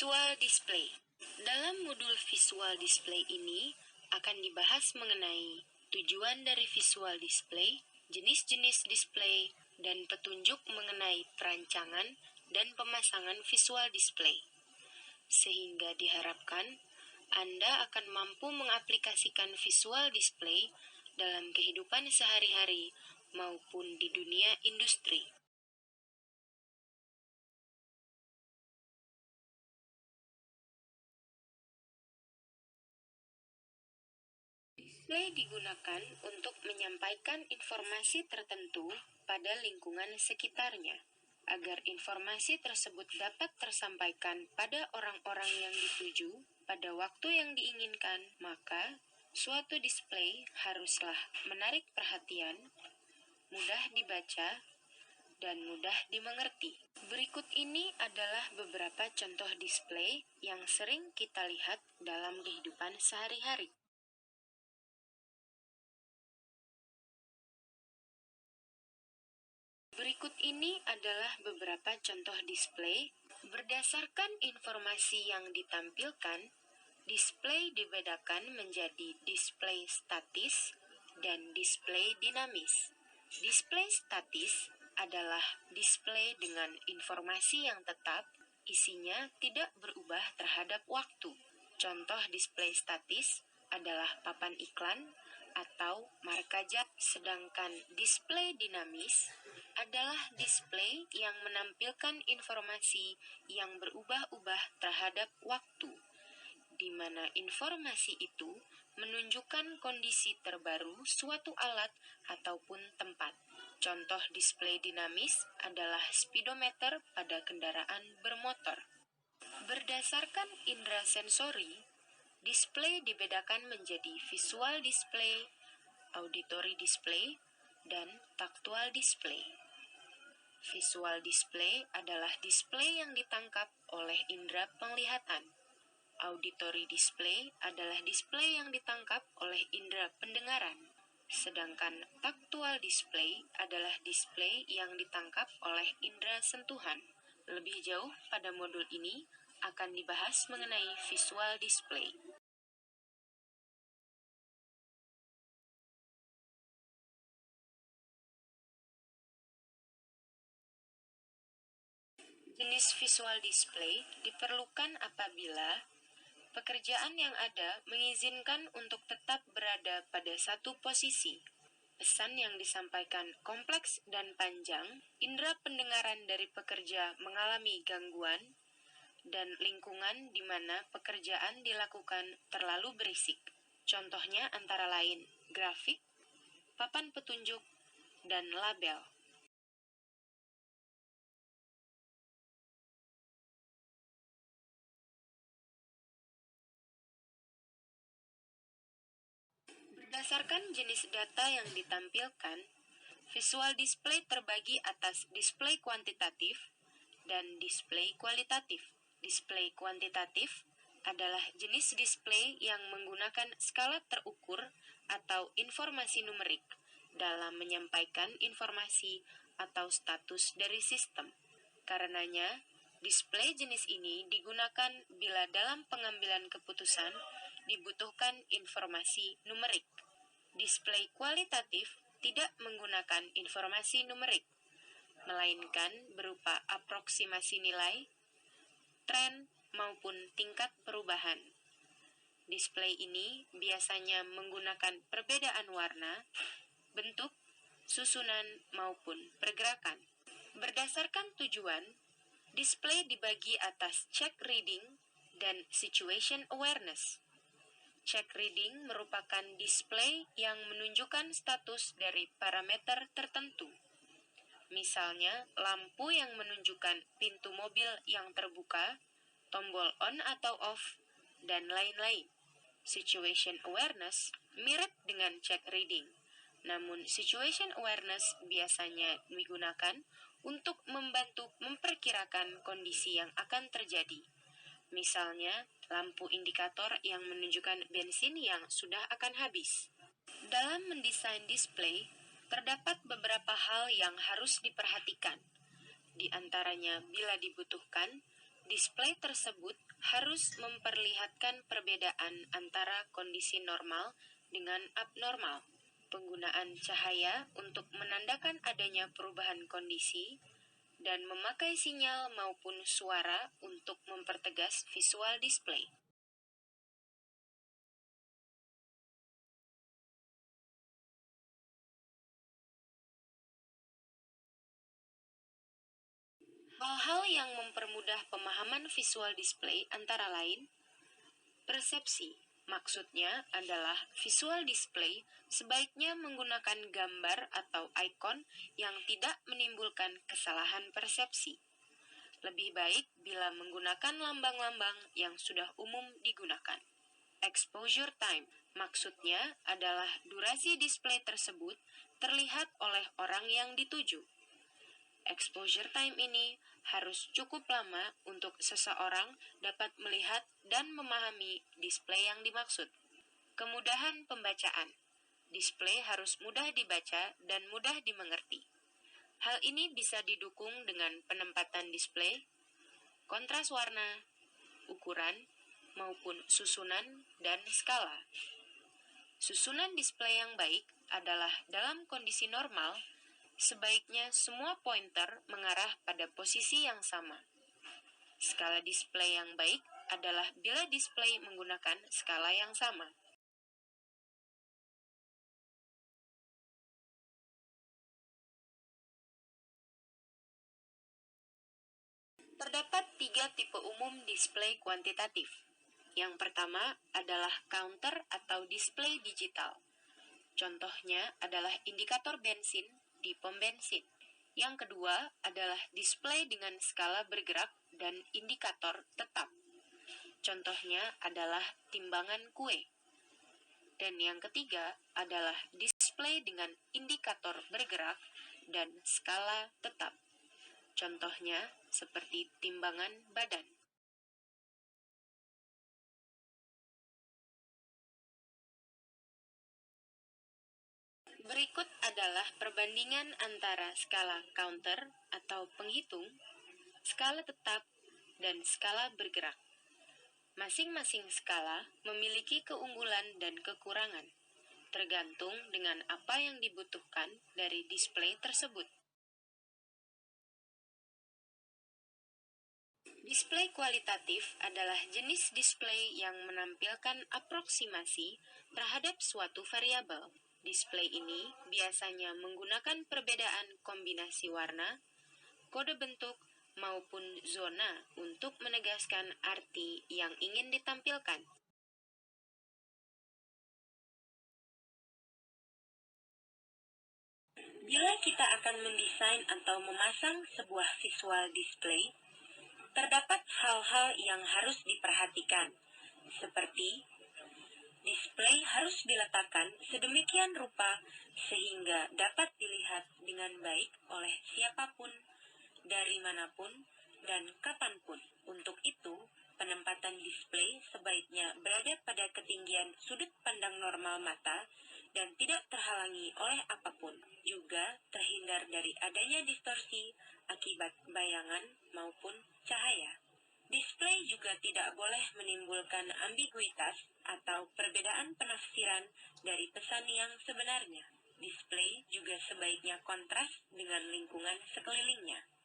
Visual display. Dalam modul visual display ini akan dibahas mengenai tujuan dari visual display, jenis-jenis display, dan petunjuk mengenai perancangan dan pemasangan visual display. Sehingga diharapkan Anda akan mampu mengaplikasikan visual display dalam kehidupan sehari-hari maupun di dunia industri. Display digunakan untuk menyampaikan informasi tertentu pada lingkungan sekitarnya. Agar informasi tersebut dapat tersampaikan pada orang-orang yang dituju pada waktu yang diinginkan, maka suatu display haruslah menarik perhatian, mudah dibaca, dan mudah dimengerti. Berikut ini adalah beberapa contoh display yang sering kita lihat dalam kehidupan sehari-hari. Berikut ini adalah beberapa contoh display. Berdasarkan informasi yang ditampilkan, display dibedakan menjadi display statis dan display dinamis. Display statis adalah display dengan informasi yang tetap, isinya tidak berubah terhadap waktu. Contoh display statis adalah papan iklan atau marka jam. Sedangkan display dinamis adalah display yang menampilkan informasi yang berubah-ubah terhadap waktu, di mana informasi itu menunjukkan kondisi terbaru suatu alat ataupun tempat. Contoh display dinamis adalah speedometer pada kendaraan bermotor. Berdasarkan indera sensori, display dibedakan menjadi visual display, auditory display, dan taktual display. Visual display adalah display yang ditangkap oleh indera penglihatan. Auditory display adalah display yang ditangkap oleh indera pendengaran. Sedangkan taktual display adalah display yang ditangkap oleh indera sentuhan. Lebih jauh pada modul ini akan dibahas mengenai visual display. Jenis visual display diperlukan apabila pekerjaan yang ada mengizinkan untuk tetap berada pada satu posisi. Pesan yang disampaikan kompleks dan panjang, indera pendengaran dari pekerja mengalami gangguan, dan lingkungan di mana pekerjaan dilakukan terlalu berisik. Contohnya antara lain grafik, papan petunjuk, dan label. Berdasarkan jenis data yang ditampilkan, visual display terbagi atas display kuantitatif dan display kualitatif. Display kuantitatif adalah jenis display yang menggunakan skala terukur atau informasi numerik dalam menyampaikan informasi atau status dari sistem. Karenanya, display jenis ini digunakan bila dalam pengambilan keputusan dibutuhkan informasi numerik. Display kualitatif tidak menggunakan informasi numerik, melainkan berupa aproksimasi nilai, tren, maupun tingkat perubahan. Display ini biasanya menggunakan perbedaan warna, bentuk, susunan, maupun pergerakan. Berdasarkan tujuan, display dibagi atas check reading dan situation awareness. Check reading merupakan display yang menunjukkan status dari parameter tertentu. Misalnya, lampu yang menunjukkan pintu mobil yang terbuka, tombol on atau off, dan lain-lain. Situation awareness mirip dengan check reading, namun situation awareness biasanya digunakan untuk membantu memperkirakan kondisi yang akan terjadi. Misalnya, lampu indikator yang menunjukkan bensin yang sudah akan habis. Dalam mendesain display, terdapat beberapa hal yang harus diperhatikan. Di antaranya, bila dibutuhkan, Display tersebut harus memperlihatkan perbedaan antara kondisi normal dengan abnormal. Penggunaan cahaya untuk menandakan adanya perubahan kondisi, dan memakai sinyal maupun suara untuk mempertegas visual display. Hal-hal yang mempermudah pemahaman visual display antara lain, persepsi. Maksudnya adalah visual display sebaiknya menggunakan gambar atau ikon yang tidak menimbulkan kesalahan persepsi. Lebih baik bila menggunakan lambang-lambang yang sudah umum digunakan. Exposure time. Maksudnya adalah durasi display tersebut terlihat oleh orang yang dituju. Exposure time ini harus cukup lama untuk seseorang dapat melihat dan memahami display yang dimaksud. Kemudahan pembacaan. Display harus mudah dibaca dan mudah dimengerti. Hal ini bisa didukung dengan penempatan display, kontras warna, ukuran, maupun susunan dan skala. Susunan display yang baik adalah dalam kondisi normal. Sebaiknya semua pointer mengarah pada posisi yang sama. Skala display yang baik adalah bila display menggunakan skala yang sama. Terdapat 3 tipe umum display kuantitatif. Yang pertama adalah counter atau display digital. Contohnya adalah indikator bensin di pom bensin. Yang kedua adalah display dengan skala bergerak dan indikator tetap. Contohnya adalah timbangan kue. Dan yang ketiga adalah display dengan indikator bergerak dan skala tetap. Contohnya seperti timbangan badan. Berikut adalah perbandingan antara skala counter atau penghitung, skala tetap, dan skala bergerak. Masing-masing skala memiliki keunggulan dan kekurangan, tergantung dengan apa yang dibutuhkan dari display tersebut. Display kualitatif adalah jenis display yang menampilkan aproksimasi terhadap suatu variabel. Display ini biasanya menggunakan perbedaan kombinasi warna, kode bentuk, maupun zona untuk menegaskan arti yang ingin ditampilkan. Bila kita akan mendesain atau memasang sebuah visual display, terdapat hal-hal yang harus diperhatikan, seperti display harus diletakkan sedemikian rupa sehingga dapat dilihat dengan baik oleh siapapun, dari manapun, dan kapanpun. Untuk itu, penempatan display sebaiknya berada pada ketinggian sudut pandang normal mata dan tidak terhalangi oleh apapun. Juga terhindar dari adanya distorsi akibat bayangan maupun cahaya. Display juga tidak boleh menimbulkan ambiguitas atau perbedaan penafsiran dari pesan yang sebenarnya. Display juga sebaiknya kontras dengan lingkungan sekelilingnya.